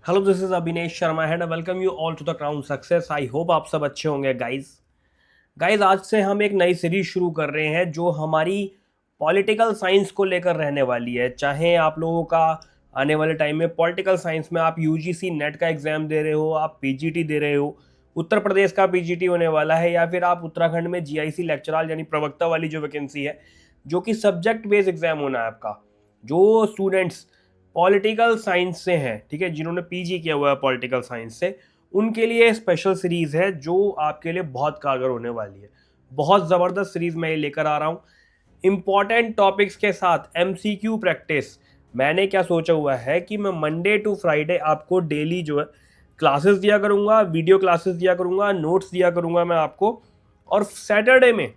Hello, this is Abhinesh Sharma and welcome you all to the crown success. I hope आप सब अच्छे होंगे guys. आज से हम एक नई सीरीज शुरू कर रहे हैं जो हमारी पॉलिटिकल साइंस को लेकर रहने वाली है। चाहे आप लोगों का आने वाले टाइम में पॉलिटिकल साइंस में आप यूजीसी नेट का एग्जाम दे रहे हो, आप पीजीटी दे रहे हो, उत्तर प्रदेश का पीजीटी होने वाला है, या फिर आप उत्तराखंड में जीआईसी लेक्चरर यानी प्रवक्ता वाली जो वैकेंसी है, जो कि सब्जेक्ट बेस्ड एग्जाम होना है आपका। जो स्टूडेंट्स पॉलिटिकल साइंस से हैं, ठीक है, जिन्होंने पीजी किया हुआ है पॉलिटिकल साइंस से, उनके लिए स्पेशल सीरीज है जो आपके लिए बहुत कारगर होने वाली है। बहुत ज़बरदस्त सीरीज मैं ये लेकर आ रहा हूँ इंपॉर्टेंट टॉपिक्स के साथ एमसीक्यू प्रैक्टिस। मैंने क्या सोचा हुआ है कि मैं मंडे टू फ्राइडे आपको डेली जो है क्लासेस दिया करूँगा, वीडियो क्लासेस दिया करूँगा, नोट्स दिया करूँगा मैं आपको। और सैटरडे में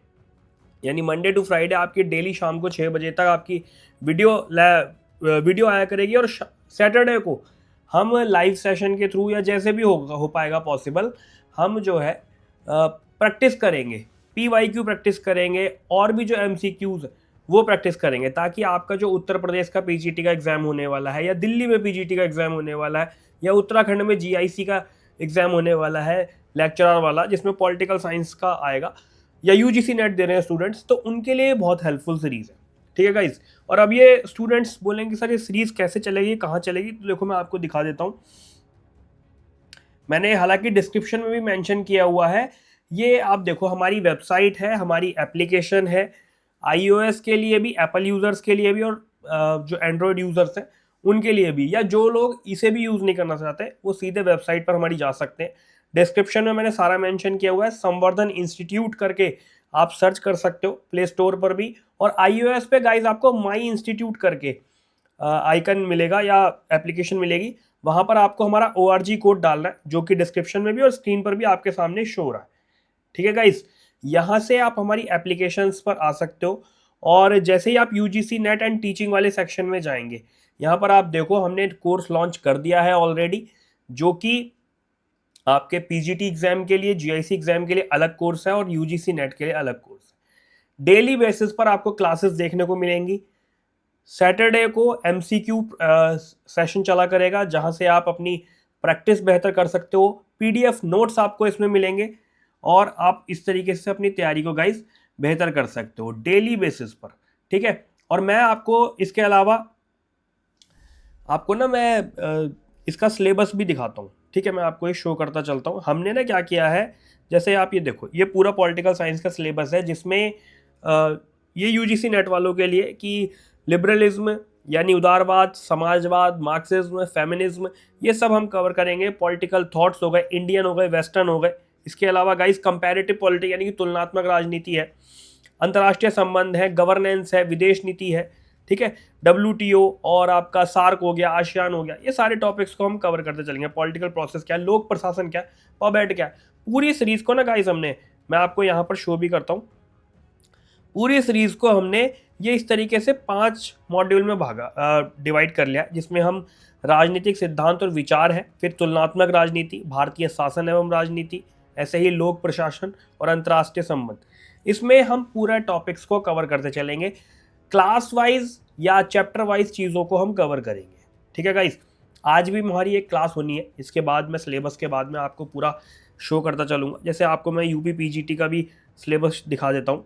यानी मंडे टू फ्राइडे आपकी डेली शाम को 6 बजे तक आपकी वीडियो आया करेगी। और सैटरडे को हम लाइव सेशन के थ्रू या जैसे भी हो पाएगा पॉसिबल, हम जो है प्रैक्टिस करेंगे, पीवाईक्यू प्रैक्टिस करेंगे, और भी जो एमसीक्यूज वो प्रैक्टिस करेंगे, ताकि आपका जो उत्तर प्रदेश का पीजीटी का एग्जाम होने वाला है, या दिल्ली में पीजीटी का एग्जाम होने वाला है, या उत्तराखंड में जीआईसी का एग्जाम होने वाला है लेक्चरर वाला, जिसमें पॉलिटिकल साइंस का आएगा, या यूजीसी नेट दे रहे हैं स्टूडेंट्स, तो उनके लिए बहुत हेल्पफुल सीरीज है। ठीक है गाइज। और अब ये स्टूडेंट्स बोलेंगे सर ये सीरीज कैसे चलेगी, कहाँ चलेगी, तो देखो मैं आपको दिखा देता हूँ। मैंने हालांकि डिस्क्रिप्शन में भी मेंशन किया हुआ है। ये आप देखो, हमारी वेबसाइट है, हमारी एप्लीकेशन है, आईओएस के लिए भी, एप्पल यूजर्स के लिए भी, और जो एंड्रॉयड यूजर्स हैं उनके लिए भी, या जो लोग इसे भी यूज नहीं करना चाहते वो सीधे वेबसाइट पर हमारी जा सकते हैं। डिस्क्रिप्शन में मैंने सारा मेंशन किया हुआ है। संवर्धन इंस्टीट्यूट करके आप सर्च कर सकते हो प्ले स्टोर पर भी, और आईओएस पे गाइज आपको माई इंस्टीट्यूट करके आइकन मिलेगा या एप्लीकेशन मिलेगी। वहां पर आपको हमारा ORG कोड डालना है, जो कि डिस्क्रिप्शन में भी और स्क्रीन पर भी आपके सामने शो हो रहा है। ठीक है गाइस। यहां से आप हमारी एप्लीकेशंस पर आ सकते हो, और जैसे ही आप यूजीसी नेट एंड टीचिंग वाले सेक्शन में जाएंगे, यहाँ पर आप देखो हमने कोर्स लॉन्च कर दिया है ऑलरेडी, जो कि आपके पीजीटी एग्जाम के लिए, जीआईसी एग्जाम के लिए अलग कोर्स है, और यूजीसी नेट के लिए अलग कोर्स है। डेली बेसिस पर आपको क्लासेस देखने को मिलेंगी। सैटरडे को एमसीक्यू सेशन चला करेगा, जहां से आप अपनी प्रैक्टिस बेहतर कर सकते हो। पीडीएफ नोट्स आपको इसमें मिलेंगे, और आप इस तरीके से अपनी तैयारी को गाइस बेहतर कर सकते हो डेली बेसिस पर। ठीक है। और मैं आपको इसके अलावा आपको ना मैं इसका सिलेबस भी दिखाता हूँ। ठीक है, मैं आपको ये शो करता चलता हूँ। हमने ना क्या किया है, जैसे आप ये देखो, ये पूरा पॉलिटिकल साइंस का सिलेबस है, जिसमें ये यूजीसी नेट वालों के लिए कि लिबरलिज्म यानी उदारवाद, समाजवाद, मार्क्सिज्म, फेमिनिज्म, ये सब हम कवर करेंगे। पॉलिटिकल थॉट्स हो गए, इंडियन हो गए, वेस्टर्न हो गए। इसके अलावा गाइस कंपैरेटिव पॉलिटिक्स यानी कि तुलनात्मक राजनीति है, अंतर्राष्ट्रीय संबंध है, गवर्नेंस है, विदेश नीति है। ठीक है। WTO और आपका सार्क हो गया, आसियान हो गया, ये सारे टॉपिक्स को हम कवर करते चलेंगे। पॉलिटिकल प्रोसेस क्या है, लोक प्रशासन क्या है, पबेट क्या है, पूरी सीरीज को ना गाइस हमने, मैं आपको यहाँ पर शो भी करता हूँ, पूरी सीरीज को हमने ये इस तरीके से 5 मॉड्यूल में भागा, डिवाइड कर लिया, जिसमें हम राजनीतिक सिद्धांत और विचार है, फिर तुलनात्मक राजनीति, भारतीय शासन एवं राजनीति, ऐसे ही लोक प्रशासन और अंतर्राष्ट्रीय संबंध। इसमें हम पूरा टॉपिक्स को कवर करते चलेंगे। क्लास वाइज या चैप्टर वाइज चीज़ों को हम कवर करेंगे। ठीक है गाइस। आज भी हमारी एक क्लास होनी है, इसके बाद मैं सिलेबस के बाद में आपको पूरा शो करता चलूँगा। जैसे आपको मैं यूपी पीजीटी का भी सिलेबस दिखा देता हूँ,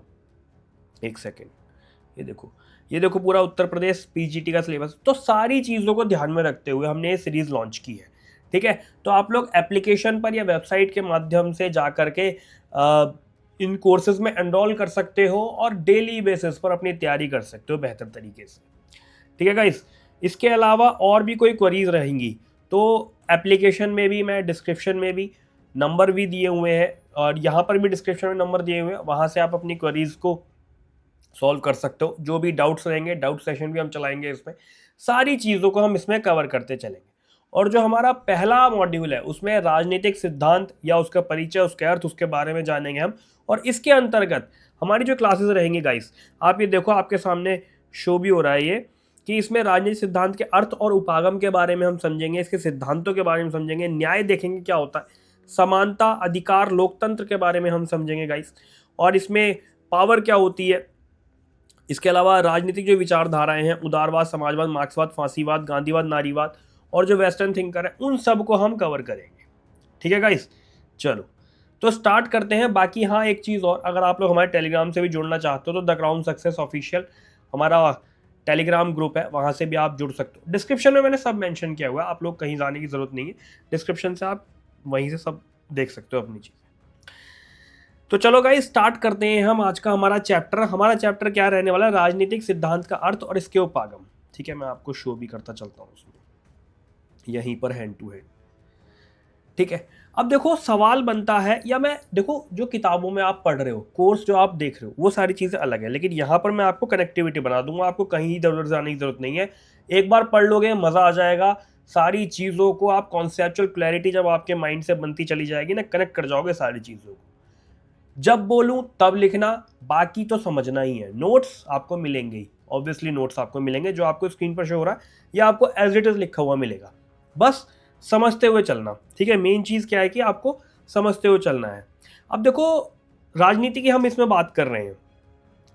एक सेकेंड। ये देखो, ये देखो पूरा उत्तर प्रदेश पीजीटी का सिलेबस। तो सारी चीज़ों को ध्यान में रखते हुए हमने ये सीरीज लॉन्च की है। ठीक है। तो आप लोग एप्लीकेशन पर या वेबसाइट के माध्यम से जा करके इन कोर्सेज में एनरोल कर सकते हो, और डेली बेसिस पर अपनी तैयारी कर सकते हो बेहतर तरीके से। ठीक है गाइस। इसके अलावा और भी कोई क्वेरीज रहेंगी तो एप्लीकेशन में भी, मैं डिस्क्रिप्शन में भी नंबर भी दिए हुए हैं, और यहाँ पर भी डिस्क्रिप्शन में नंबर दिए हुए हैं, वहाँ से आप अपनी क्वेरीज को सॉल्व कर सकते हो। जो भी डाउट्स रहेंगे, डाउट सेशन भी हम चलाएंगे इसमें, सारी चीज़ों को हम इसमें कवर करते चलेंगे। और जो हमारा पहला मॉड्यूल है उसमें राजनीतिक सिद्धांत या उसका परिचय, उसके अर्थ, उसके बारे में जानेंगे हम। और इसके अंतर्गत हमारी जो क्लासेस रहेंगी गाइस, आप ये देखो आपके सामने शो भी हो रहा है ये, कि इसमें राजनीतिक सिद्धांत के अर्थ और उपागम के बारे में हम समझेंगे, इसके सिद्धांतों के बारे में समझेंगे, न्याय देखेंगे क्या होता है, समानता, अधिकार, लोकतंत्र के बारे में हम समझेंगे गाइस, और इसमें पावर क्या होती है। इसके अलावा राजनीतिक जो विचारधाराएं हैं, उदारवाद, समाजवाद, मार्क्सवाद, फांसीवाद, गांधीवाद, नारीवाद, और जो वेस्टर्न थिंकर है उन सब को हम कवर करेंगे। ठीक है गाइस, चलो तो स्टार्ट करते हैं। बाकी हाँ एक चीज़ और, अगर आप लोग हमारे टेलीग्राम से भी जुड़ना चाहते हो तो द क्राउन सक्सेस ऑफिशियल हमारा टेलीग्राम ग्रुप है, वहाँ से भी आप जुड़ सकते हो। डिस्क्रिप्शन में मैंने सब मेंशन किया हुआ है, आप लोग कहीं जाने की ज़रूरत नहीं है, डिस्क्रिप्शन से आप वहीं से सब देख सकते हो अपनी चीज़ें। तो चलो गाइस स्टार्ट करते हैं हम आज का हमारा चैप्टर क्या रहने वाला है, राजनीतिक सिद्धांत का अर्थ और इसके उपागम। ठीक है, मैं आपको शो भी करता चलता हूँ उसमें यहीं पर हैंड टू हैंड। ठीक है, अब देखो सवाल बनता है, या मैं देखो जो किताबों में आप पढ़ रहे हो, कोर्स जो आप देख रहे हो वो सारी चीज़ें अलग है, लेकिन यहाँ पर मैं आपको कनेक्टिविटी बना दूंगा, आपको कहीं इधर उधर जाने की जरूरत नहीं है। एक बार पढ़ लोगे मज़ा आ जाएगा, सारी चीज़ों को आप कॉन्सेप्चुअल क्लैरिटी जब आपके माइंड से बनती चली जाएगी ना, कनेक्ट कर जाओगे सारी चीज़ों को। जब बोलूं तब लिखना, बाकी तो समझना ही है। नोट्स आपको मिलेंगे ही, ऑब्वियसली नोट्स आपको मिलेंगे, जो आपको स्क्रीन पर शो हो रहा है या आपको एज इट इज लिखा हुआ मिलेगा, बस समझते हुए चलना। ठीक है, मेन चीज़ क्या है कि आपको समझते हुए चलना है। अब देखो राजनीति की हम इसमें बात कर रहे हैं।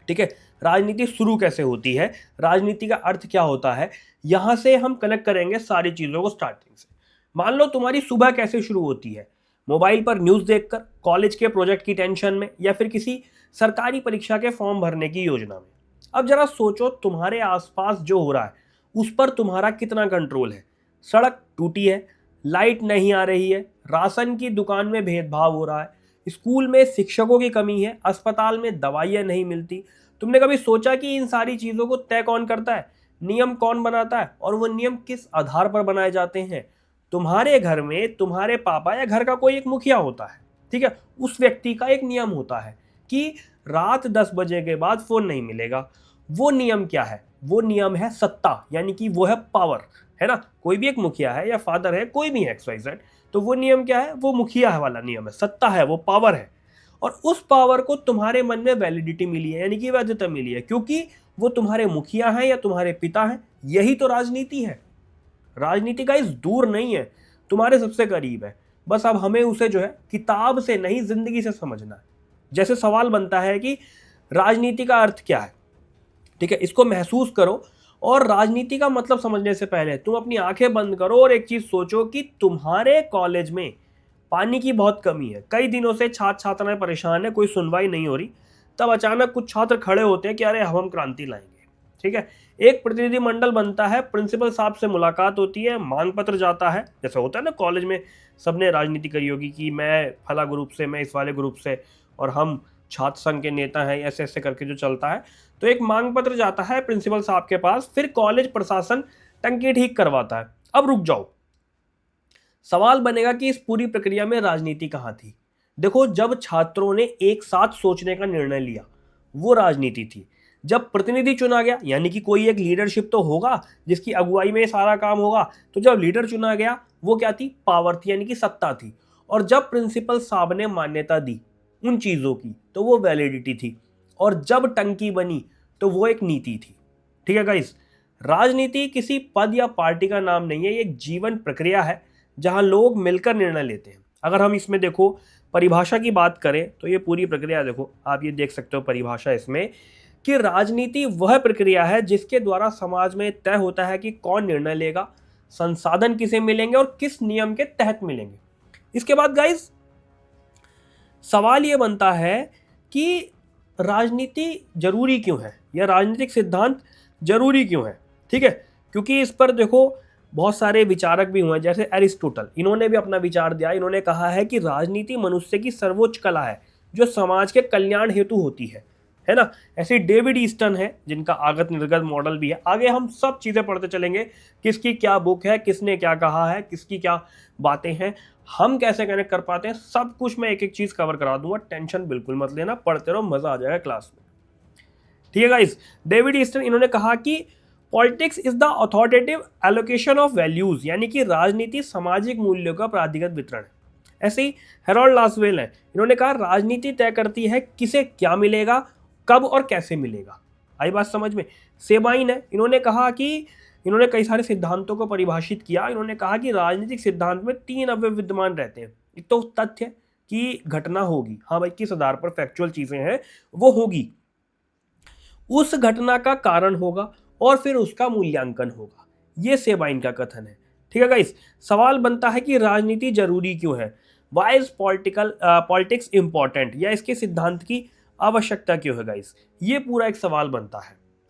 ठीक है, राजनीति शुरू कैसे होती है, राजनीति का अर्थ क्या होता है, यहां से हम कनेक्ट करेंगे सारी चीज़ों को स्टार्टिंग से। मान लो तुम्हारी सुबह कैसे शुरू होती है, मोबाइल पर न्यूज़ देखकर, कॉलेज के प्रोजेक्ट की टेंशन में, या फिर किसी सरकारी परीक्षा के फॉर्म भरने की योजना में। अब जरा सोचो तुम्हारे आसपास जो हो रहा है उस पर तुम्हारा कितना कंट्रोल है। सड़क टूटी है, लाइट नहीं आ रही है, राशन की दुकान में भेदभाव हो रहा है, स्कूल में शिक्षकों की कमी है, अस्पताल में दवाइयाँ नहीं मिलती। तुमने कभी सोचा कि इन सारी चीज़ों को तय कौन करता है, नियम कौन बनाता है, और वो नियम किस आधार पर बनाए जाते हैं? तुम्हारे घर में तुम्हारे पापा या घर का कोई एक मुखिया होता है। ठीक है, उस व्यक्ति का एक नियम होता है कि रात 10 बजे के बाद फोन नहीं मिलेगा। वो नियम क्या है? वो नियम है सत्ता, यानी कि वो है पावर, है ना। कोई भी एक मुखिया है या फादर है, कोई भी है XYZ, तो वो नियम क्या है? वो मुखिया है वाला नियम है, सत्ता है, वो पावर है। और उस पावर को तुम्हारे मन में वैलिडिटी मिली है, यानी कि वैधता मिली है, क्योंकि वो तुम्हारे मुखिया हैं या तुम्हारे पिता हैं। यही तो राजनीति है। राजनीति का इस दूर नहीं है, तुम्हारे सबसे करीब है। बस अब हमें उसे जो है किताब से नहीं जिंदगी से समझना है। जैसे सवाल बनता है कि राजनीति का अर्थ क्या है। ठीक है, इसको महसूस करो, और राजनीति का मतलब समझने से पहले तुम अपनी आंखें बंद करो और एक चीज सोचो कि तुम्हारे कॉलेज में पानी की बहुत कमी है, कई दिनों से छात्र छात्राएं परेशान है, कोई सुनवाई नहीं हो रही। तब अचानक कुछ छात्र खड़े होते हैं कि अरे हम क्रांति लाएंगे। ठीक है, एक प्रतिनिधिमंडल बनता है, प्रिंसिपल साहब से मुलाकात होती है, मांग पत्र जाता है, जैसे होता है ना कॉलेज में, सबने राजनीति करी होगी कि मैं फला ग्रुप से, मैं इस वाले ग्रुप से, और हम छात्र संघ के नेता हैं, ऐसे ऐसे करके जो चलता है। तो एक मांग पत्र जाता है प्रिंसिपल साहब के पास, फिर कॉलेज प्रशासन टंकी ठीक करवाता है। अब रुक जाओ, सवाल बनेगा कि इस पूरी प्रक्रिया में राजनीति कहाँ थी? देखो, जब छात्रों ने एक साथ सोचने का निर्णय लिया वो राजनीति थी। जब प्रतिनिधि चुना गया, यानी कि कोई एक लीडरशिप तो होगा जिसकी अगुवाई में सारा काम होगा, तो जब लीडर चुना गया वो क्या थी? पावर थी, यानी कि सत्ता थी। और जब प्रिंसिपल साहब ने मान्यता दी उन चीज़ों की, तो वो वैलिडिटी थी। और जब टंकी बनी तो वो एक नीति थी। ठीक है गाइस, राजनीति किसी पद या पार्टी का नाम नहीं है, ये एक जीवन प्रक्रिया है जहां लोग मिलकर निर्णय लेते हैं। अगर हम इसमें देखो परिभाषा की बात करें तो ये पूरी प्रक्रिया देखो, आप ये देख सकते हो परिभाषा इसमें, कि राजनीति वह प्रक्रिया है जिसके द्वारा समाज में तय होता है कि कौन निर्णय लेगा, संसाधन किसे मिलेंगे और किस नियम के तहत मिलेंगे। इसके बाद गाइस सवाल ये बनता है कि राजनीति जरूरी क्यों है, या राजनीतिक सिद्धांत जरूरी क्यों है? ठीक है, क्योंकि इस पर देखो बहुत सारे विचारक भी हुए, जैसे एरिस्टोटल, इन्होंने भी अपना विचार दिया। इन्होंने कहा है कि राजनीति मनुष्य की सर्वोच्च कला है जो समाज के कल्याण हेतु होती है ना। ऐसे डेविड ईस्टन है जिनका आगत निर्गत मॉडल भी है। आगे हम सब चीज़ें पढ़ते चलेंगे, किसकी क्या बुक है, किसने क्या कहा है, किसकी क्या बातें हैं, हम कैसे कनेक्ट कर पाते हैं, सब कुछ मैं एक एक चीज़ कवर करा दूंगा। टेंशन बिल्कुल मत लेना, पढ़ते रहो, मज़ा आ जाएगा क्लास में। ठीक है गाइस, डेविड ईस्टन इन्होंने कहा कि politics is the authoritative allocation of values, यानी कि राजनीति सामाजिक मूल्यों का प्राधिगत वितरण है। ऐसे ही हेरोल्ड लासवेल है, इन्होंने कहा राजनीति तय करती है किसे क्या मिलेगा, कब और कैसे मिलेगा। आई बात समझ में? सेबाइन है, इन्होंने कहा कि इन्होंने कई सारे सिद्धांतों को परिभाषित किया। इन्होंने कहा कि राजनीतिक सिद्धांत में 3 अवयव विद्यमान रहते हैं। एक तो तथ्य कि घटना होगी, हाँ भाई किस आधार पर फैक्चुअल चीजें हैं वो होगी, उस घटना का कारण होगा और फिर उसका मूल्यांकन होगा। ये सेबाइन का कथन है। ठीक है गाइस। सवाल बनता है कि राजनीति जरूरी क्यों है, वाई इज पॉलिटिक्स इंपॉर्टेंट, या इसके सिद्धांत की आवश्यकता क्यों है गाइस। ये पूरा एक सवाल बनता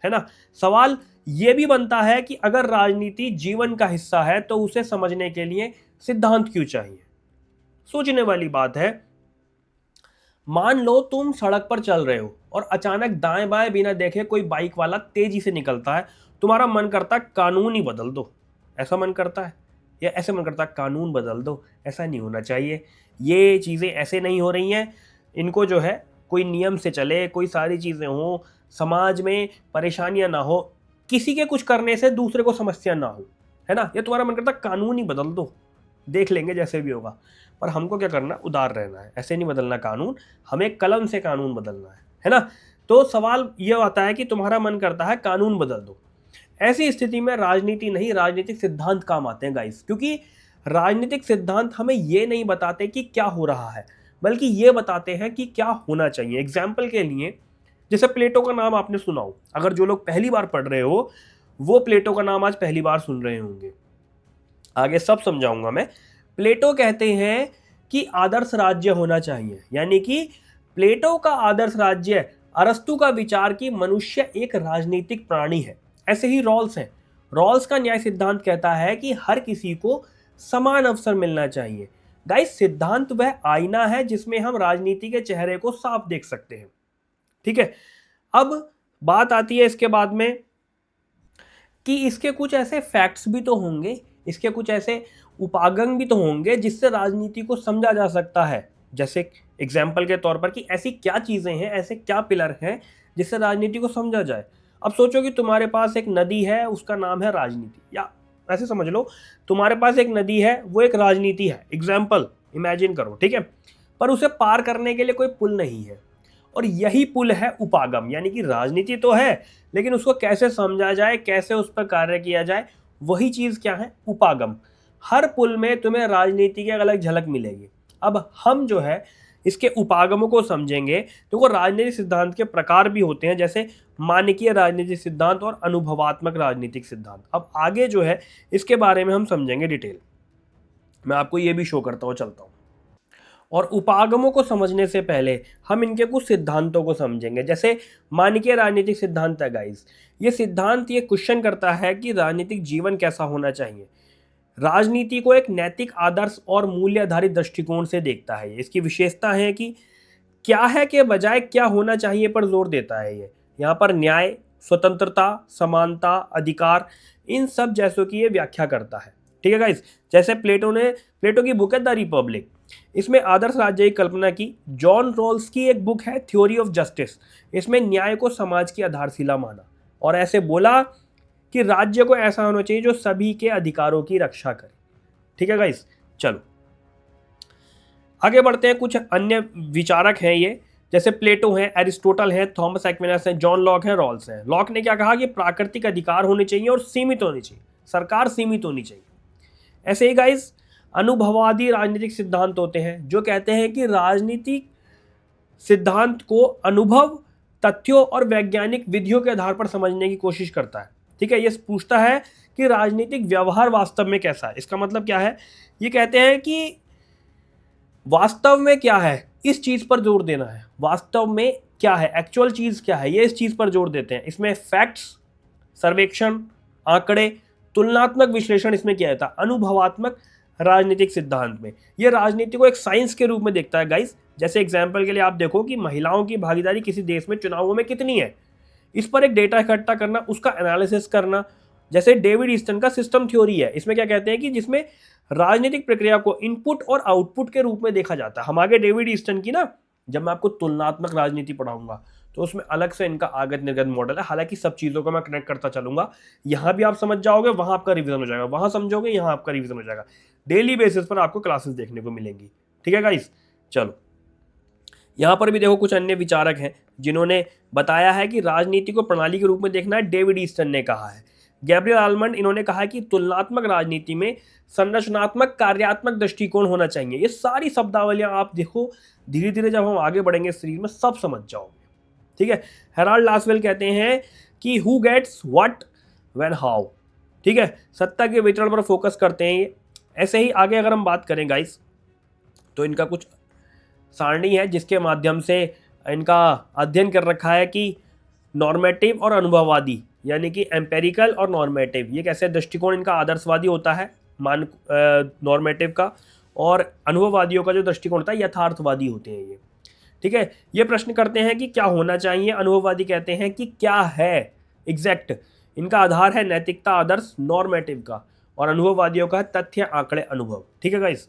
है ना। सवाल ये भी बनता है कि अगर राजनीति जीवन का हिस्सा है तो उसे समझने के लिए सिद्धांत क्यों चाहिए। सोचने वाली बात है। मान लो तुम सड़क पर चल रहे हो और अचानक दाएं बाएं बिना देखे कोई बाइक वाला तेजी से निकलता है, तुम्हारा मन करता है कानून ही बदल दो, ऐसा मन करता है, या ऐसे मन करता है कानून बदल दो, ऐसा नहीं होना चाहिए, ये चीज़ें ऐसे नहीं हो रही हैं, इनको जो है कोई नियम से चले, कोई सारी चीज़ें हो, समाज में परेशानियां ना हो, किसी के कुछ करने से दूसरे को समस्या ना हो, है ना। ये तुम्हारा मन करता है कानून ही बदल दो, देख लेंगे जैसे भी होगा। पर हमको क्या करना, उदार रहना है, ऐसे नहीं बदलना कानून, हमें कलम से कानून बदलना है ना। तो सवाल ये आता है कि तुम्हारा मन करता है कानून बदल दो। ऐसी स्थिति में राजनीति नहीं, राजनीतिक सिद्धांत काम आते हैं गाइस, क्योंकि राजनीतिक सिद्धांत हमें ये नहीं बताते कि क्या हो रहा है, बल्कि ये बताते हैं कि क्या होना चाहिए। एग्जाम्पल के लिए, जैसे प्लेटो का नाम आपने सुना हो, अगर जो लोग पहली बार पढ़ रहे हो वो प्लेटो का नाम आज पहली बार सुन रहे होंगे, आगे सब समझाऊंगा मैं। प्लेटो कहते हैं कि आदर्श राज्य होना चाहिए, यानी कि प्लेटो का आदर्श राज्य अरस्तु का विचार कि मनुष्य एक राजनीतिक प्राणी है। ऐसे ही रॉल्स हैं, रॉल्स का न्याय सिद्धांत कहता है कि हर किसी को समान अवसर मिलना चाहिए। गाइस, सिद्धांत वह आईना है जिसमें हम राजनीति के चेहरे को साफ देख सकते हैं, ठीक है। अब बात आती है इसके बाद में कि इसके कुछ ऐसे फैक्ट्स भी तो होंगे, इसके कुछ ऐसे उपागम भी तो होंगे जिससे राजनीति को समझा जा सकता है। जैसे एग्जाम्पल के तौर पर कि ऐसी क्या चीज़ें हैं, ऐसे क्या पिलर हैं जिससे राजनीति को समझा जाए। अब सोचो कि तुम्हारे पास एक नदी है, उसका नाम है राजनीति, या ऐसे समझ लो तुम्हारे पास एक नदी है, वो एक राजनीति है, एग्जाम्पल इमेजिन करो, ठीक है। पर उसे पार करने के लिए कोई पुल नहीं है, और यही पुल है उपागम, यानी कि राजनीति तो है लेकिन उसको कैसे समझा जाए, कैसे उस पर कार्य किया जाए, वही चीज़ क्या है, उपागम। हर पुल में तुम्हें राजनीति की अलग झलक मिलेगी। अब हम जो है इसके उपागमों को समझेंगे तो वो राजनीतिक सिद्धांत के प्रकार भी होते हैं, जैसे मानकीय राजनीतिक सिद्धांत और अनुभवात्मक राजनीतिक सिद्धांत। अब आगे जो है इसके बारे में हम समझेंगे डिटेल, मैं आपको ये भी शो करता हूँ, चलता हूँ। और उपागमों को समझने से पहले हम इनके कुछ सिद्धांतों को समझेंगे। जैसे मानकीय राजनीतिक सिद्धांत है गाइस, ये सिद्धांत ये क्वेश्चन करता है कि राजनीतिक जीवन कैसा होना चाहिए। राजनीति को एक नैतिक आदर्श और मूल्य आधारित दृष्टिकोण से देखता है। इसकी विशेषता है कि क्या है के बजाय क्या होना चाहिए पर जोर देता है। ये यहाँ पर न्याय, स्वतंत्रता, समानता, अधिकार, इन सब जैसों की ये व्याख्या करता है, ठीक है गाइस। जैसे प्लेटो की बुक है द रिपब्लिक, इसमें आदर्श राज्य की कल्पना की। जॉन रॉल्स की एक बुक है थ्योरी ऑफ जस्टिस, इसमें न्याय को समाज की आधारशिला माना और ऐसे बोला कि राज्य को ऐसा होना चाहिए जो सभी के अधिकारों की रक्षा करे, ठीक है गाइस। चलो आगे बढ़ते हैं। कुछ अन्य विचारक हैं ये, जैसे प्लेटो हैं, एरिस्टोटल हैं, थॉमस एक्विनस हैं, जॉन लॉक हैं, रॉल्स हैं। लॉक ने क्या कहा कि प्राकृतिक अधिकार होने चाहिए और सीमित होनी चाहिए, सरकार सीमित होनी चाहिए। ऐसे ही गाइस अनुभववादी राजनीतिक सिद्धांत होते हैं जो कहते हैं कि राजनीतिक सिद्धांत को अनुभव, तथ्यों और वैज्ञानिक विधियों के आधार पर समझने की कोशिश करता है, ठीक है। ये पूछता है कि राजनीतिक व्यवहार वास्तव में कैसा है। इसका मतलब क्या है, ये कहते हैं कि वास्तव में क्या है, इस चीज पर जोर देना है, वास्तव में क्या है, एक्चुअल चीज क्या है, ये इस चीज पर जोर देते हैं। इसमें फैक्ट्स, सर्वेक्षण, आंकड़े, तुलनात्मक विश्लेषण इसमें किया जाता है। अनुभवात्मक राजनीतिक सिद्धांत में ये राजनीति को एक साइंस के रूप में देखता है गाइस। जैसे एग्जाम्पल के लिए आप देखो कि महिलाओं की भागीदारी किसी देश में चुनावों में कितनी है, इस पर एक डेटा इकट्ठा करना, उसका एनालिसिस करना। जैसे डेविड ईस्टन का सिस्टम थ्योरी है, इसमें क्या कहते हैं कि जिसमें राजनीतिक प्रक्रिया को इनपुट और आउटपुट के रूप में देखा जाता है। हम आगे डेविड ईस्टन की ना, जब मैं आपको तुलनात्मक राजनीति पढ़ाऊंगा तो उसमें अलग से इनका आगत निर्गत मॉडल है। हालांकि सब चीज़ों को मैं कनेक्ट करता चलूंगा, यहाँ भी आप समझ जाओगे, वहाँ आपका रिवीजन हो जाएगा, वहाँ समझोगे, यहाँ आपका रिवीजन हो जाएगा। डेली बेसिस पर आपको क्लासेस देखने को मिलेंगी, ठीक है गाइस। चलो यहाँ पर भी देखो कुछ अन्य विचारक हैं जिन्होंने बताया है कि राजनीति को प्रणाली के रूप में देखना है। डेविड ईस्टन ने कहा है, गैब्रियल आलमंड, इन्होंने कहा है कि तुलनात्मक राजनीति में संरचनात्मक कार्यात्मक दृष्टिकोण होना चाहिए। ये सारी शब्दावलियां आप देखो, धीरे धीरे जब हम आगे बढ़ेंगे सीरीज में सब समझ जाओगे, ठीक है। हेराल्ड लासवेल कहते हैं कि who gets what when how, ठीक है, सत्ता के वितरण पर फोकस करते हैं ये। ऐसे ही आगे अगर हम बात करें गाइस, तो इनका कुछ सारणी है जिसके माध्यम से इनका अध्ययन कर रखा है कि नॉर्मेटिव और अनुभववादी, यानी कि एम्पेरिकल और नॉर्मेटिव, ये कैसे दृष्टिकोण इनका आदर्शवादी होता है मान नॉर्मेटिव का, और अनुभववादियों का जो दृष्टिकोण होता है यथार्थवादी होते हैं ये। ठीक है, ये प्रश्न करते हैं कि क्या होना चाहिए, अनुभववादी कहते हैं कि क्या है एग्जैक्ट, इनका आधार है नैतिकता आदर्श नॉर्मेटिव का, और अनुभववादियों का है तथ्य आंकड़े अनुभव। ठीक है गाइस,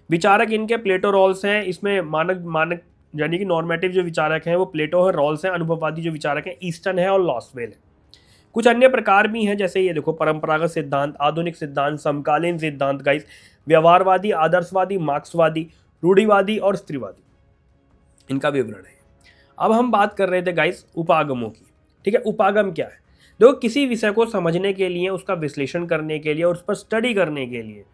विचारक इनके प्लेटो रॉल्स हैं, इसमें मानक मानक यानी कि नॉर्मेटिव जो विचारक हैं वो प्लेटो है, रॉल्स हैं, अनुभववादी जो विचारक हैं ईस्टर्न है और लॉसवेल है। कुछ अन्य प्रकार भी हैं, जैसे ये देखो परंपरागत सिद्धांत, आधुनिक सिद्धांत, समकालीन सिद्धांत गाइस, व्यवहारवादी, आदर्शवादी, मार्क्सवादी, रूढ़िवादी और स्त्रीवादी, इनका विवरण है। अब हम बात कर रहे थे गाइस उपागमों की। ठीक है, उपागम क्या है? देखो, किसी विषय को समझने के लिए, उसका विश्लेषण करने के लिए और उस पर स्टडी करने के लिए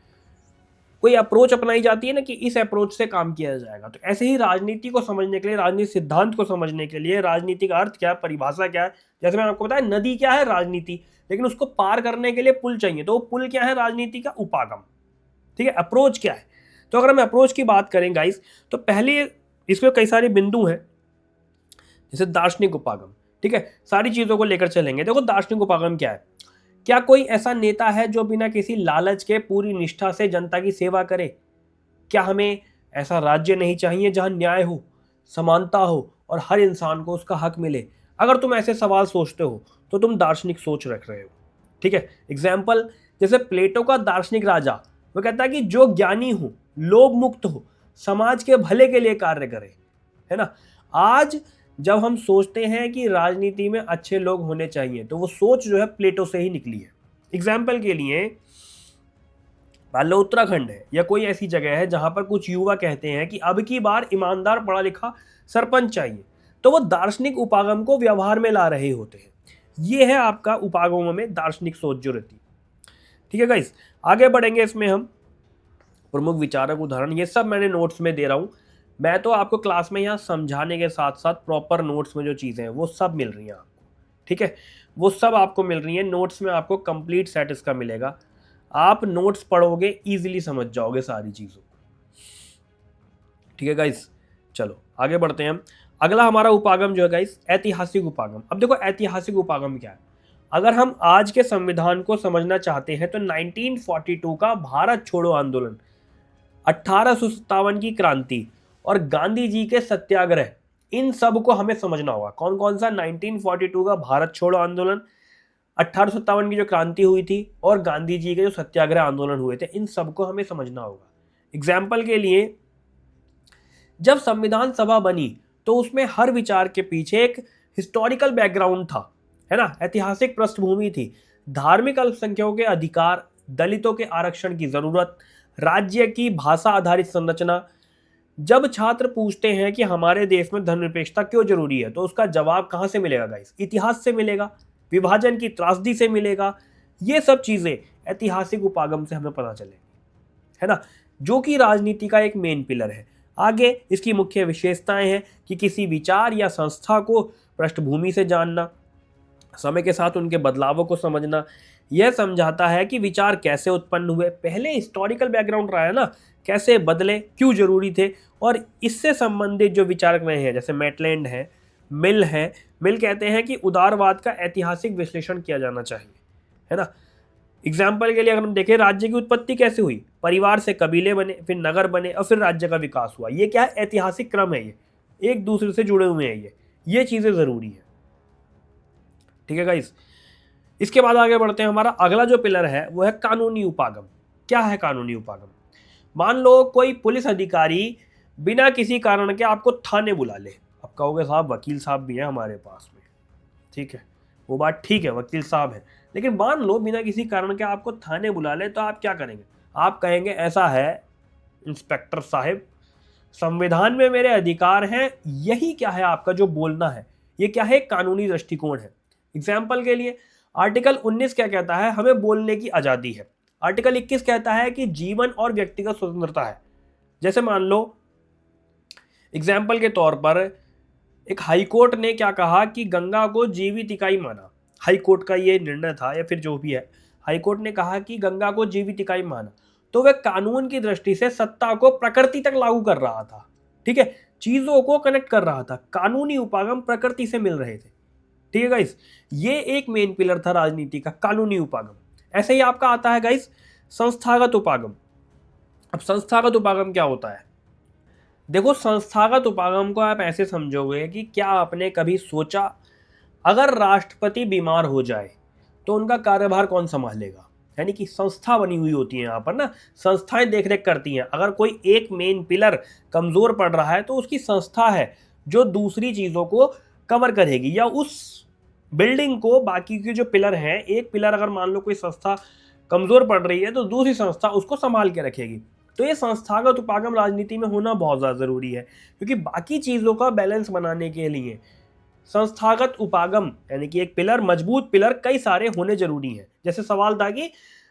कोई अप्रोच अपनाई जाती है ना कि इस अप्रोच से काम किया जाएगा। तो ऐसे ही राजनीति को समझने के लिए, राजनीतिक सिद्धांत को समझने के लिए, राजनीति का अर्थ क्या है, परिभाषा क्या है, जैसे मैंने आपको बताया नदी क्या है, राजनीति, लेकिन उसको पार करने के लिए पुल चाहिए, तो वो पुल क्या है, राजनीति का उपागम। ठीक है, अप्रोच क्या है? तो अगर हम अप्रोच की बात करें गाइस, तो पहले इसमें कई सारे बिंदु हैं, जैसे दार्शनिक उपागम। ठीक है, सारी चीजों को लेकर चलेंगे। देखो, दार्शनिक उपागम क्या है? क्या कोई ऐसा नेता है जो बिना किसी लालच के पूरी निष्ठा से जनता की सेवा करे? क्या हमें ऐसा राज्य नहीं चाहिए जहां न्याय हो, समानता हो और हर इंसान को उसका हक मिले? अगर तुम ऐसे सवाल सोचते हो तो तुम दार्शनिक सोच रख रहे हो। ठीक है, एग्जाम्पल, जैसे प्लेटो का दार्शनिक राजा, वो कहता है कि जो ज्ञानी हो, लोभ मुक्त हो, समाज के भले के लिए कार्य करे, है ना। आज जब हम सोचते हैं कि राजनीति में अच्छे लोग होने चाहिए, तो वो सोच जो है प्लेटो से ही निकली है। एग्जाम्पल के लिए मान लो उत्तराखंड है या कोई ऐसी जगह है जहां पर कुछ युवा कहते हैं कि अब की बार ईमानदार पढ़ा लिखा सरपंच चाहिए, तो वो दार्शनिक उपागम को व्यवहार में ला रहे होते हैं। ये है आपका उपागमों में दार्शनिक सोच जो रहती है। ठीक है गाइस, आगे बढ़ेंगे। इसमें हम प्रमुख विचारक उदाहरण, ये सब मैंने नोट्स में दे रहा हूं। मैं तो आपको क्लास में यहाँ समझाने के साथ साथ प्रॉपर नोट्स में जो चीज़ें हैं वो सब मिल रही हैं आपको। ठीक है, वो सब आपको मिल रही हैं नोट्स में, आपको कंप्लीट सेट इसका मिलेगा। आप नोट्स पढ़ोगे इजीली समझ जाओगे सारी चीज़ों को। ठीक है गाइस, चलो आगे बढ़ते हैं हम। अगला हमारा उपागम जो है गाइस, ऐतिहासिक उपागम। अब देखो, ऐतिहासिक उपागम क्या है? अगर हम आज के संविधान को समझना चाहते हैं तो 1942 का भारत छोड़ो आंदोलन, 1857 की क्रांति और गांधी जी के सत्याग्रह, इन सब को हमें समझना होगा। कौन कौन सा? 1942 का भारत छोड़ो आंदोलन, 1857 की जो क्रांति हुई थी और गांधी जी के जो सत्याग्रह आंदोलन हुए थे, इन सबको हमें समझना होगा। एग्जाम्पल के लिए, जब संविधान सभा बनी तो उसमें हर विचार के पीछे एक हिस्टोरिकल बैकग्राउंड था, है ना, ऐतिहासिक पृष्ठभूमि थी। धार्मिक अल्पसंख्यकों के अधिकार, दलितों के आरक्षण की जरूरत, राज्य की भाषा आधारित संरचना। जब छात्र पूछते हैं कि हमारे देश में धर्मनिरपेक्षता क्यों जरूरी है, तो उसका जवाब कहां से मिलेगा गाइस? इतिहास से मिलेगा, विभाजन की त्रासदी से मिलेगा। ये सब चीजें ऐतिहासिक उपागम से हमें पता चलेगी, है ना, जो कि राजनीति का एक मेन पिलर है। आगे इसकी मुख्य विशेषताएं हैं कि किसी विचार या संस्था को पृष्ठभूमि से जानना, समय के साथ उनके बदलावों को समझना, यह समझाता है कि विचार कैसे उत्पन्न हुए, पहले हिस्टोरिकल बैकग्राउंड रहा है ना, कैसे बदले, क्यों जरूरी थे, और इससे संबंधित जो विचारक रहे हैं, जैसे मैटलैंड है, मिल है। मिल कहते हैं कि उदारवाद का ऐतिहासिक विश्लेषण किया जाना चाहिए, है ना। एग्जाम्पल के लिए अगर हम देखें, राज्य की उत्पत्ति कैसे हुई? परिवार से कबीले बने, फिर नगर बने और फिर राज्य का विकास हुआ। ये क्या है? ऐतिहासिक क्रम है, ये एक दूसरे से जुड़े हुए हैं, ये चीजें जरूरी है। ठीक है गाइस, इसके बाद आगे बढ़ते हैं। हमारा अगला जो पिलर है वो है कानूनी उपागम। क्या है कानूनी उपागम? मान लो कोई पुलिस अधिकारी बिना किसी कारण के आपको थाने बुला ले। आप कहोगे साहब वकील साहब भी हैं हमारे पास में, ठीक है, वो बात ठीक है, वकील साहब है, लेकिन मान लो बिना किसी कारण के आपको थाने बुला ले, तो आप क्या करेंगे? आप कहेंगे ऐसा है इंस्पेक्टर साहब, संविधान में मेरे अधिकार हैं, यही क्या है आपका जो बोलना है, ये क्या है? कानूनी दृष्टिकोण है। एग्जाम्पल के लिए, आर्टिकल 19 क्या कहता है? हमें बोलने की आजादी है। आर्टिकल 21 कहता है कि जीवन और व्यक्तिगत स्वतंत्रता है। जैसे मान लो एग्जाम्पल के तौर पर एक हाईकोर्ट ने क्या कहा कि गंगा को जीवित इकाई माना, हाईकोर्ट का ये निर्णय था या फिर जो भी है, हाईकोर्ट ने कहा कि गंगा को जीवित इकाई माना, तो वह कानून की दृष्टि से सत्ता को प्रकृति तक लागू कर रहा था। ठीक है, चीजों को कनेक्ट कर रहा था, कानूनी उपागम प्रकृति से मिल रहे थे। ठीक है गाइस, ये एक मेन पिलर था राजनीति का, कानूनी उपागम। ऐसे ही आपका आता है गाइस संस्थागत उपागम। अब संस्थागत उपागम क्या होता है? देखो, संस्थागत उपागम को आप ऐसे समझोगे कि क्या आपने कभी सोचा अगर राष्ट्रपति बीमार हो जाए तो उनका कार्यभार कौन संभालेगा? यानी कि संस्था बनी हुई होती है यहाँ पर ना, संस्थाएं देखरेख करती हैं। अगर कोई एक मेन पिलर कमजोर पड़ रहा है तो उसकी संस्था है जो दूसरी चीजों को कवर करेगी, या उस बिल्डिंग को बाकी के जो पिलर हैं, एक पिलर अगर मान लो कोई संस्था कमजोर पड़ रही है तो दूसरी संस्था उसको संभाल के रखेगी। तो ये संस्थागत उपागम राजनीति में होना बहुत ज़्यादा ज़रूरी है, क्योंकि बाकी चीज़ों का बैलेंस बनाने के लिए संस्थागत उपागम यानी कि एक पिलर, मजबूत पिलर कई सारे होने जरूरी हैं। जैसे सवाल था कि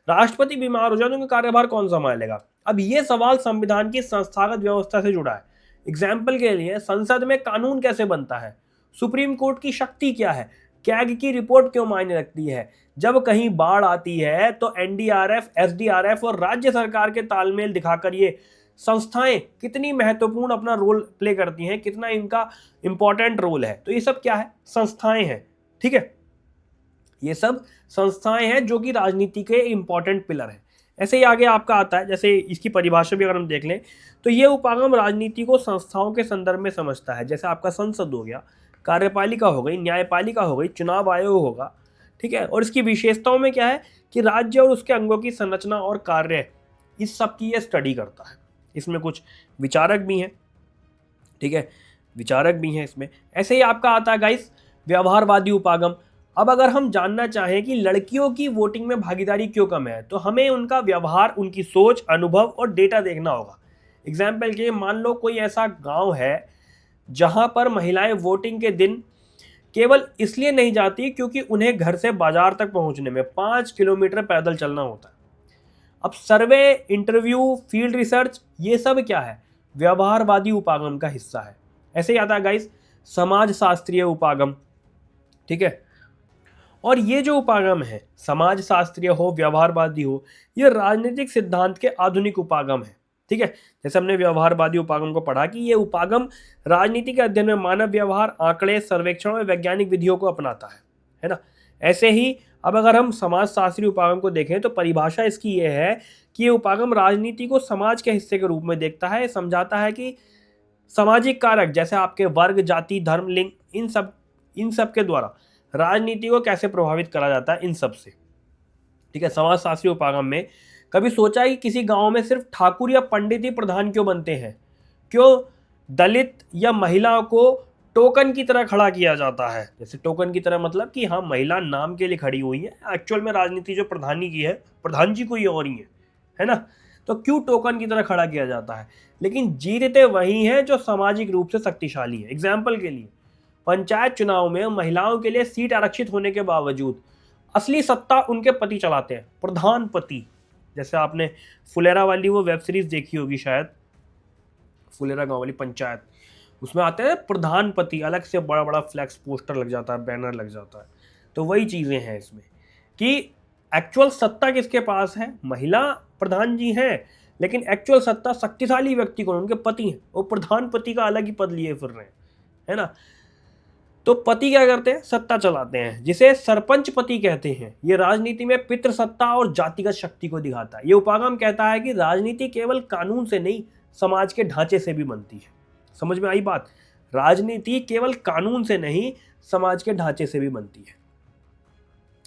राष्ट्रपति बीमार हो जाए तो उनका कार्यभार कौन संभालेगा। अब ये सवाल संविधान की संस्थागत व्यवस्था से जुड़ा है। एग्जाम्पल के लिए, संसद में कानून कैसे बनता है, सुप्रीम कोर्ट की शक्ति क्या है, कैग की रिपोर्ट क्यों मायने रखती है, जब कहीं बाढ़ आती है तो एनडीआरएफ, एसडीआरएफ और राज्य सरकार के तालमेल दिखाकर ये संस्थाएं कितनी महत्वपूर्ण अपना रोल प्ले करती हैं, कितना इनका इंपॉर्टेंट रोल है। तो ये सब क्या है? संस्थाएं हैं। ठीक है, ये सब संस्थाएं हैं जो कि राजनीति के इंपॉर्टेंट पिलर हैं। ऐसे ही आगे आपका आता है, जैसे इसकी परिभाषा भी अगर हम देख लें तो ये उपागम राजनीति को संस्थाओं के संदर्भ में समझता है। जैसे आपका संसद हो गया, कार्यपालिका हो गई, न्यायपालिका हो गई, चुनाव आयोग होगा। ठीक है, और इसकी विशेषताओं में क्या है कि राज्य और उसके अंगों की संरचना और कार्य, इस सब की ये स्टडी करता है। इसमें कुछ विचारक भी हैं। ठीक है, विचारक भी हैं इसमें। ऐसे ही आपका आता है गाइस व्यवहारवादी उपागम। अब अगर हम जानना चाहें कि लड़कियों की वोटिंग में भागीदारी क्यों कम है, तो हमें उनका व्यवहार, उनकी सोच, अनुभव और डेटा देखना होगा। एग्जाम्पल के मान लो कोई ऐसा गांव है जहां पर महिलाएं वोटिंग के दिन केवल इसलिए नहीं जाती क्योंकि उन्हें घर से बाजार तक पहुंचने में 5 किलोमीटर पैदल चलना होता है। अब सर्वे, इंटरव्यू, फील्ड रिसर्च, ये सब क्या है? व्यवहारवादी उपागम का हिस्सा है। ऐसे ही आता है गाइस समाज शास्त्रीय उपागम। ठीक है, और ये जो उपागम है, समाज शास्त्रीय हो, व्यवहारवादी हो, ये राजनीतिक सिद्धांत के आधुनिक उपागम है। ठीक है, जैसे हमने व्यवहारवादी उपागम को पढ़ा कि ये उपागम राजनीति के अध्ययन में मानव व्यवहार, आंकड़े, सर्वेक्षण और वैज्ञानिक विधियों को अपनाता है ना। ऐसे ही अब अगर हम समाज शास्त्रीय उपागम को देखें तो परिभाषा इसकी ये है कि ये उपागम राजनीति को समाज के हिस्से के रूप में देखता है, समझाता है कि सामाजिक कारक जैसे आपके वर्ग, जाति, धर्म, लिंग, इन सब के द्वारा राजनीति को कैसे प्रभावित करा जाता है, इन सब से। ठीक है, समाज शास्त्रीय उपागम में कभी सोचा है कि किसी गांव में सिर्फ ठाकुर या पंडित ही प्रधान क्यों बनते हैं? क्यों दलित या महिला को टोकन की तरह खड़ा किया जाता है? जैसे टोकन की तरह मतलब कि हाँ, महिला नाम के लिए खड़ी हुई है, एक्चुअल में राजनीति जो प्रधानी की है, प्रधान जी कोई और ही है ना। तो क्यों टोकन की तरह खड़ा किया जाता है? लेकिन जीतते वही हैं जो सामाजिक रूप से शक्तिशाली है। एग्जाम्पल के लिए, पंचायत चुनाव में महिलाओं के लिए सीट आरक्षित होने के बावजूद असली सत्ता उनके पति चलाते हैं, प्रधान पति। जैसे आपने फुलेरा वाली वो वेब सीरीज देखी होगी शायद, फुलेरा गांव वाली पंचायत, उसमें आते हैं प्रधान पति, अलग से बड़ा बड़ा फ्लैक्स पोस्टर लग जाता है, बैनर लग जाता है। तो वही चीजें हैं इसमें कि एक्चुअल सत्ता किसके पास है? महिला प्रधान जी हैं, लेकिन एक्चुअल सत्ता शक्तिशाली व्यक्ति को, उनके पति हैं, वो प्रधान पति का अलग ही पद लिए फिर रहे हैं, है ना। तो पति क्या करते हैं? सत्ता चलाते हैं, जिसे सरपंच पति कहते हैं। ये राजनीति में पितृ सत्ता और जातिगत शक्ति को दिखाता है। ये उपागम कहता है कि राजनीति केवल कानून से नहीं, समाज के ढांचे से भी बनती है। समझ में आई बात? राजनीति केवल कानून से नहीं, समाज के ढांचे से भी बनती है।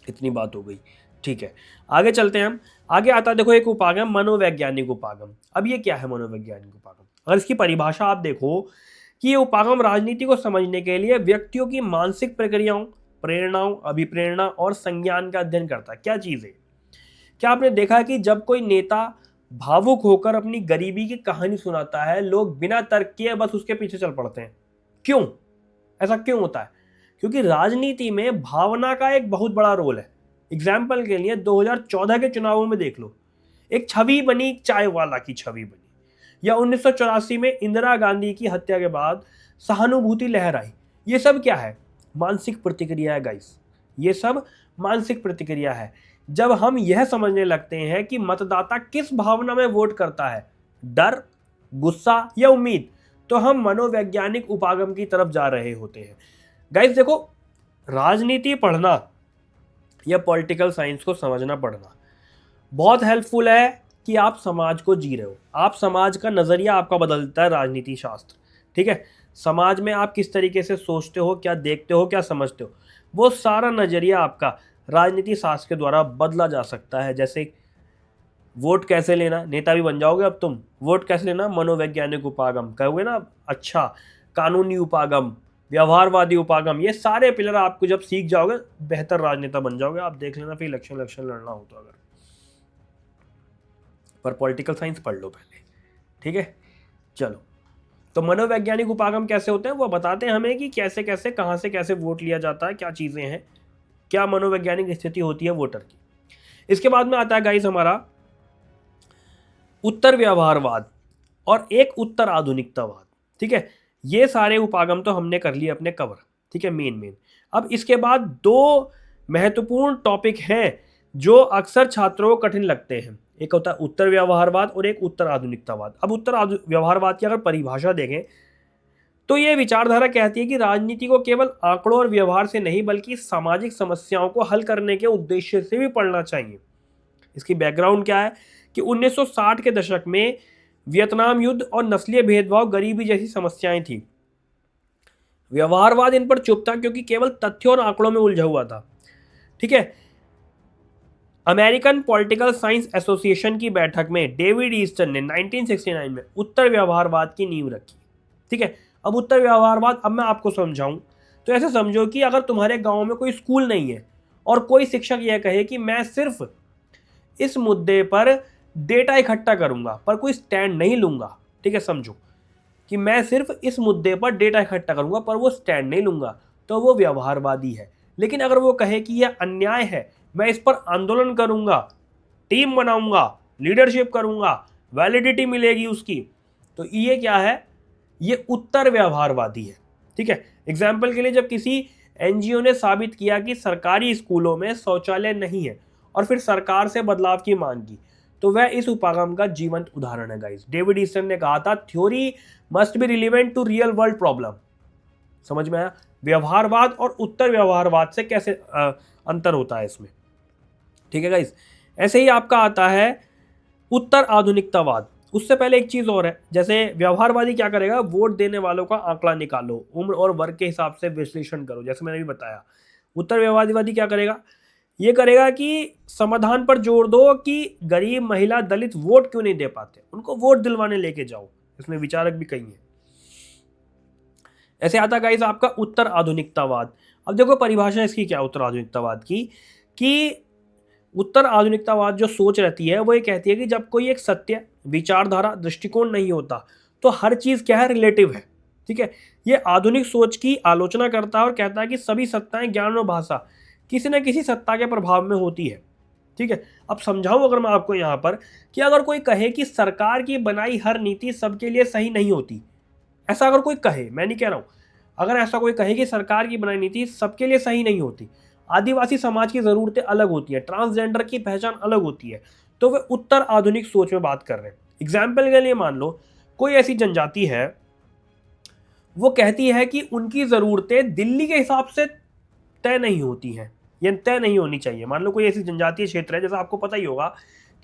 इतनी बात हो गई। ठीक है, आगे चलते हैं हम। आगे आता है देखो एक उपागम, मनोवैज्ञानिक उपागम। अब ये क्या है मनोवैज्ञानिक उपागम? अगर इसकी परिभाषा आप देखो कि ये उपागम राजनीति को समझने के लिए व्यक्तियों की मानसिक प्रक्रियाओं, प्रेरणाओं, अभिप्रेरणा और संज्ञान का अध्ययन करता है। क्या चीज है? क्या आपने देखा कि जब कोई नेता भावुक होकर अपनी गरीबी की कहानी सुनाता है, लोग बिना तर्क किए बस उसके पीछे चल पड़ते हैं? क्यों? ऐसा क्यों होता है? क्योंकि राजनीति में भावना का एक बहुत बड़ा रोल है। एग्जाम्पल के लिए 2014 के चुनावों में देख लो, एक छवि बनी, चाय वाला की छवि बनी, या 1984 में इंदिरा गांधी की हत्या के बाद सहानुभूति लहर आई। ये सब क्या है? मानसिक प्रतिक्रिया है गाइस, ये सब मानसिक प्रतिक्रिया है। जब हम यह समझने लगते हैं कि मतदाता किस भावना में वोट करता है, डर, गुस्सा या उम्मीद, तो हम मनोवैज्ञानिक उपागम की तरफ जा रहे होते हैं। गाइस देखो, राजनीति पढ़ना या पॉलिटिकल साइंस को समझना पढ़ना बहुत हेल्पफुल है कि आप समाज को जी रहे हो। आप समाज का नज़रिया आपका बदलता है राजनीति शास्त्र, ठीक है। समाज में आप किस तरीके से सोचते हो, क्या देखते हो, क्या समझते हो, वो सारा नज़रिया आपका राजनीति शास्त्र के द्वारा बदला जा सकता है। जैसे वोट कैसे लेना, नेता भी बन जाओगे अब तुम। वोट कैसे लेना, मनोवैज्ञानिक उपागम कहोगे ना, अच्छा, कानूनी उपागम, व्यवहारवादी उपागम, ये सारे पिलर आपको जब सीख जाओगे बेहतर राजनेता बन जाओगे। आप देख लेना फिर इलेक्शन लड़ना हो तो, अगर पर पॉलिटिकल साइंस पढ़ लो पहले, ठीक है। चलो, तो मनोवैज्ञानिक उपागम कैसे होते हैं वो बताते हैं हमें कि कैसे कैसे कहाँ से कैसे वोट लिया जाता है, क्या चीज़ें हैं, क्या मनोवैज्ञानिक स्थिति होती है वोटर की। इसके बाद में आता है गाइस हमारा उत्तर व्यवहारवाद और एक उत्तर आधुनिकतावाद, ठीक है। ये सारे उपागम तो हमने कर लिए अपने कवर, ठीक है, मेन। अब इसके बाद दो महत्वपूर्ण टॉपिक हैं जो अक्सर छात्रों को कठिन लगते हैं। एक होता है उत्तर व्यवहारवाद और एक उत्तर आधुनिकतावाद। अब उत्तर व्यवहारवाद की अगर परिभाषा देखें तो ये विचारधारा कहती है कि राजनीति को केवल आंकड़ों और व्यवहार से नहीं बल्कि सामाजिक समस्याओं को हल करने के उद्देश्य से भी पढ़ना चाहिए। इसकी बैकग्राउंड क्या है कि 1960 के दशक में वियतनाम युद्ध और नस्लीय भेदभाव, गरीबी जैसी समस्याएं थी। व्यवहारवाद इन पर चुप था क्योंकि केवल तथ्यों और आंकड़ों में उलझा हुआ था, ठीक है। अमेरिकन पॉलिटिकल साइंस एसोसिएशन की बैठक में डेविड ईस्टन ने 1969 में उत्तर व्यवहारवाद की नींव रखी, ठीक है। अब उत्तर व्यवहारवाद अब मैं आपको समझाऊं तो ऐसे समझो कि अगर तुम्हारे गांव में कोई स्कूल नहीं है और कोई शिक्षक यह कहे कि मैं सिर्फ इस मुद्दे पर डेटा इकट्ठा करूंगा पर कोई स्टैंड नहीं लूंगा, ठीक है, समझो कि मैं सिर्फ इस मुद्दे पर डेटा इकट्ठा करूंगा पर वो स्टैंड नहीं लूंगा, तो वो व्यवहारवादी है। लेकिन अगर वो कहे कि यह अन्याय है, मैं इस पर आंदोलन करूंगा, टीम बनाऊंगा, लीडरशिप करूंगा, वैलिडिटी मिलेगी उसकी, तो ये क्या है, ये उत्तर व्यवहारवादी है, ठीक है। एग्जाम्पल के लिए जब किसी एनजीओ ने साबित किया कि सरकारी स्कूलों में शौचालय नहीं है और फिर सरकार से बदलाव की मांग की, तो वह इस उपागम का जीवंत उदाहरण है गाइस। डेविड ईस्टन ने कहा था, theory must be relevant to real world problem. समझ में आया व्यवहारवाद और उत्तर व्यवहारवाद से कैसे अंतर होता है इसमें, ठीक है गाइस। ऐसे ही आपका आता है उत्तर आधुनिकतावाद। उससे पहले एक चीज और है, जैसे व्यवहारवादी क्या करेगा, वोट देने वालों का आंकड़ा निकालो, उम्र और वर्ग के हिसाब से विश्लेषण करो, जैसे मैंने भी बताया। उत्तर व्यवहारवादी क्या करेगा, ये करेगा कि समाधान पर जोर दो कि गरीब, महिला, दलित वोट क्यों नहीं दे पाते, उनको वोट दिलवाने लेके जाओ। इसमें विचारक भी कई हैं। ऐसे आता गाइस आपका उत्तर आधुनिकतावाद। अब देखो परिभाषा इसकी क्या, उत्तर आधुनिकतावाद की, कि उत्तर आधुनिकतावाद जो सोच रहती है वो ये कहती है कि जब कोई एक सत्य, विचारधारा, दृष्टिकोण नहीं होता तो हर चीज क्या है, रिलेटिव है, ठीक है। ये आधुनिक सोच की आलोचना करता है और कहता है कि सभी सत्ताएं, ज्ञान और भाषा किसी न किसी सत्ता के प्रभाव में होती है, ठीक है। अब समझाऊं अगर मैं आपको यहाँ पर कि अगर कोई कहे कि सरकार की बनाई हर नीति सबके लिए सही नहीं होती, ऐसा अगर कोई कहे, मैं नहीं कह रहा हूं, अगर ऐसा कोई कहे कि सरकार की बनाई नीति सबके लिए सही नहीं होती, आदिवासी समाज की जरूरतें अलग होती है, ट्रांसजेंडर की पहचान अलग होती है, तो वे उत्तर आधुनिक सोच में बात कर रहे हैं। एग्जाम्पल के लिए मान लो कोई ऐसी जनजाति है, वो कहती है कि उनकी जरूरतें दिल्ली के हिसाब से तय नहीं होती हैं, ये तय नहीं होनी चाहिए। मान लो कोई ऐसी जनजातीय क्षेत्र है, जैसा आपको पता ही होगा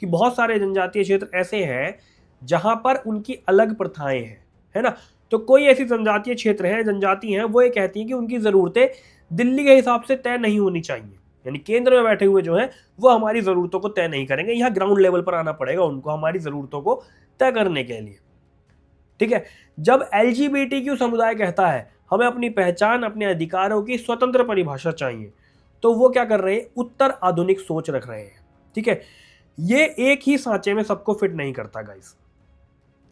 कि बहुत सारे जनजातीय क्षेत्र ऐसे हैं जहां पर उनकी अलग प्रथाएं हैं, है ना। तो कोई ऐसी जनजातीय क्षेत्र है, जनजाति हैं, वो ये कहती है कि उनकी ज़रूरतें दिल्ली के हिसाब से तय नहीं होनी चाहिए, यानी केंद्र में बैठे हुए जो हैं वो हमारी ज़रूरतों को तय नहीं करेंगे, यहाँ ग्राउंड लेवल पर आना पड़ेगा उनको हमारी ज़रूरतों को तय करने के लिए, ठीक है। जब LGBTQ समुदाय कहता है हमें अपनी पहचान, अपने अधिकारों की स्वतंत्र परिभाषा चाहिए, तो वो क्या कर रहे हैं, उत्तर आधुनिक सोच रख रहे हैं, ठीक है। ये एक ही सांचे में सबको फिट नहीं करता गाइस,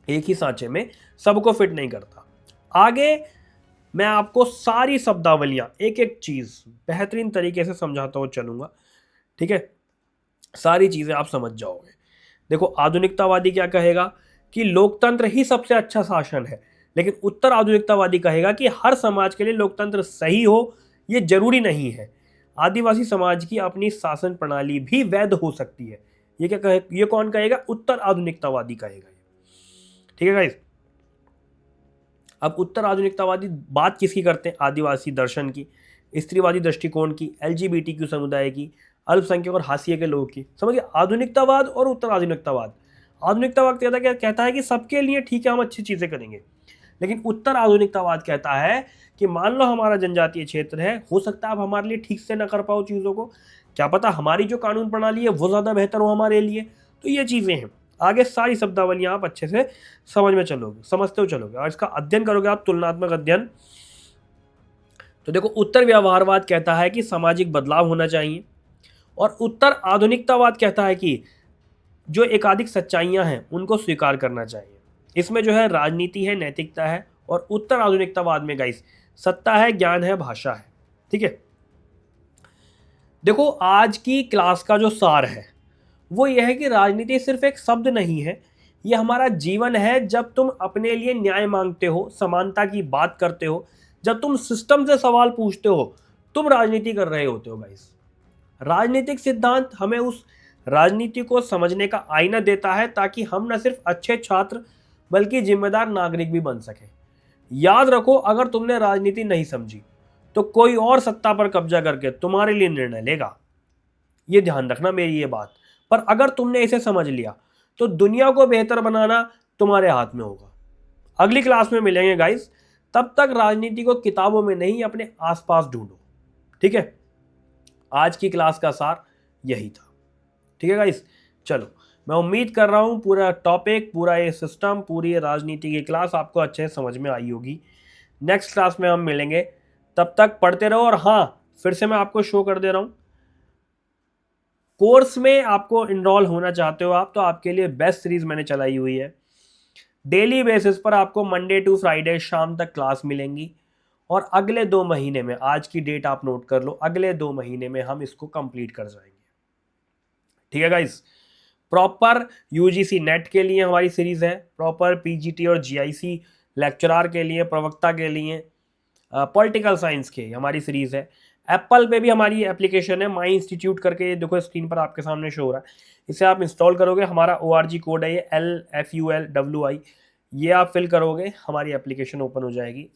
एक ही सांचे में सबको फिट नहीं करता। आगे मैं आपको सारी शब्दावलियां, एक एक चीज बेहतरीन तरीके से समझाता हुआ चलूंगा, ठीक है, सारी चीजें आप समझ जाओगे। देखो आधुनिकतावादी क्या कहेगा कि लोकतंत्र ही सबसे अच्छा शासन है, लेकिन उत्तर आधुनिकतावादी कहेगा कि हर समाज के लिए लोकतंत्र सही हो ये जरूरी नहीं है। आदिवासी समाज की अपनी शासन प्रणाली भी वैध हो सकती है। ये क्या कहे, ये कौन कहेगा? उत्तर आधुनिकतावादी कहेगा। ठीक है गाइस। अब उत्तर आधुनिकतावादी बात किसकी करते हैं? आदिवासी दर्शन की, स्त्रीवादी दृष्टिकोण की, LGBTQ समुदाय की, अल्पसंख्यक और हाशिए के लोगों की। समझिए, आधुनिकतावाद और उत्तर आधुनिकतावाद। आधुनिकतावाद कहता है कि सबके लिए ठीक है, हम अच्छी चीजें करेंगे। लेकिन उत्तर आधुनिकतावाद कहता है कि मान लो हमारा जनजातीय क्षेत्र है, हो सकता है आप हमारे लिए ठीक से ना कर पाओ चीज़ों को, क्या पता हमारी जो कानून प्रणाली है वो ज़्यादा बेहतर हो हमारे लिए। तो ये चीज़ें हैं। आगे सारी शब्दावलियाँ आप अच्छे से समझते हो चलोगे और इसका अध्ययन करोगे आप, तुलनात्मक अध्ययन। तो देखो, उत्तर व्यवहारवाद कहता है कि सामाजिक बदलाव होना चाहिए, और उत्तर आधुनिकतावाद कहता है कि जो एकाधिक सच्चाइयाँ हैं उनको स्वीकार करना चाहिए। इसमें जो है राजनीति है, नैतिकता है, और उत्तर आधुनिकतावाद में गाइस सत्ता है, ज्ञान है, भाषा है। ठीक है। देखो, आज की क्लास का जो सार है वो यह है कि राजनीति सिर्फ एक शब्द नहीं है, ये हमारा जीवन है। जब तुम अपने लिए न्याय मांगते हो, समानता की बात करते हो, जब तुम सिस्टम से सवाल पूछते हो, तुम राजनीति कर रहे होते हो गाइस। राजनीतिक सिद्धांत हमें उस राजनीति को समझने का आईना देता है, ताकि हम न सिर्फ अच्छे छात्र बल्कि जिम्मेदार नागरिक भी बन सकें। याद रखो, अगर तुमने राजनीति नहीं समझी तो कोई और सत्ता पर कब्जा करके तुम्हारे लिए निर्णय लेगा। ये ध्यान रखना मेरी ये बात। पर अगर तुमने इसे समझ लिया तो दुनिया को बेहतर बनाना तुम्हारे हाथ में होगा। अगली क्लास में मिलेंगे गाइस, तब तक राजनीति को किताबों में नहीं, अपने आसपास ढूंढो। ठीक है। आज की क्लास का सार यही था। ठीक है गाइस। चलो, मैं उम्मीद कर रहा हूँ पूरा टॉपिक, पूरा ये सिस्टम, पूरी ये राजनीति की क्लास आपको अच्छे से समझ में आई होगी। नेक्स्ट क्लास में हम मिलेंगे, तब तक पढ़ते रहो। और हाँ, फिर से मैं आपको शो कर दे रहा हूँ, कोर्स में आपको इनरोल होना चाहते हो आप, तो आपके लिए बेस्ट सीरीज मैंने चलाई हुई है। डेली बेसिस पर आपको मंडे टू फ्राइडे शाम तक क्लास मिलेंगी, और अगले 2 महीने में, आज की डेट आप नोट कर लो, अगले 2 महीने में हम इसको कंप्लीट कर जाएंगे। ठीक है गाइस। प्रॉपर यूजीसी नेट के लिए हमारी सीरीज है, प्रॉपर पीजीटी और जीआईसी लेक्चरर के लिए, प्रवक्ता के लिए, पॉलिटिकल साइंस के हमारी सीरीज है। एप्पल पे भी हमारी एप्लीकेशन है, माई इंस्टीट्यूट करके, ये देखो स्क्रीन पर आपके सामने शो हो रहा है। इसे आप इंस्टॉल करोगे, हमारा ORG कोड है ये LFULWI, ये आप फिल करोगे, हमारी एप्लीकेशन ओपन हो जाएगी,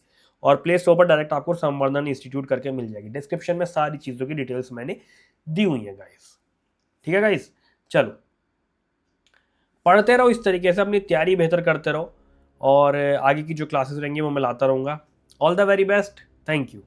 और प्ले स्टोर पर डायरेक्ट आपको संवर्धन इंस्टीट्यूट करके मिल जाएगी। डिस्क्रिप्शन में सारी चीज़ों की डिटेल्स मैंने दी हुई है गाइस। ठीक है गाइस। चलो, पढ़ते रहो इस तरीके से, अपनी तैयारी बेहतर करते रहो, और आगे की जो क्लासेस रहेंगी वो मैं लाता रहूँगा। All the very best. Thank you.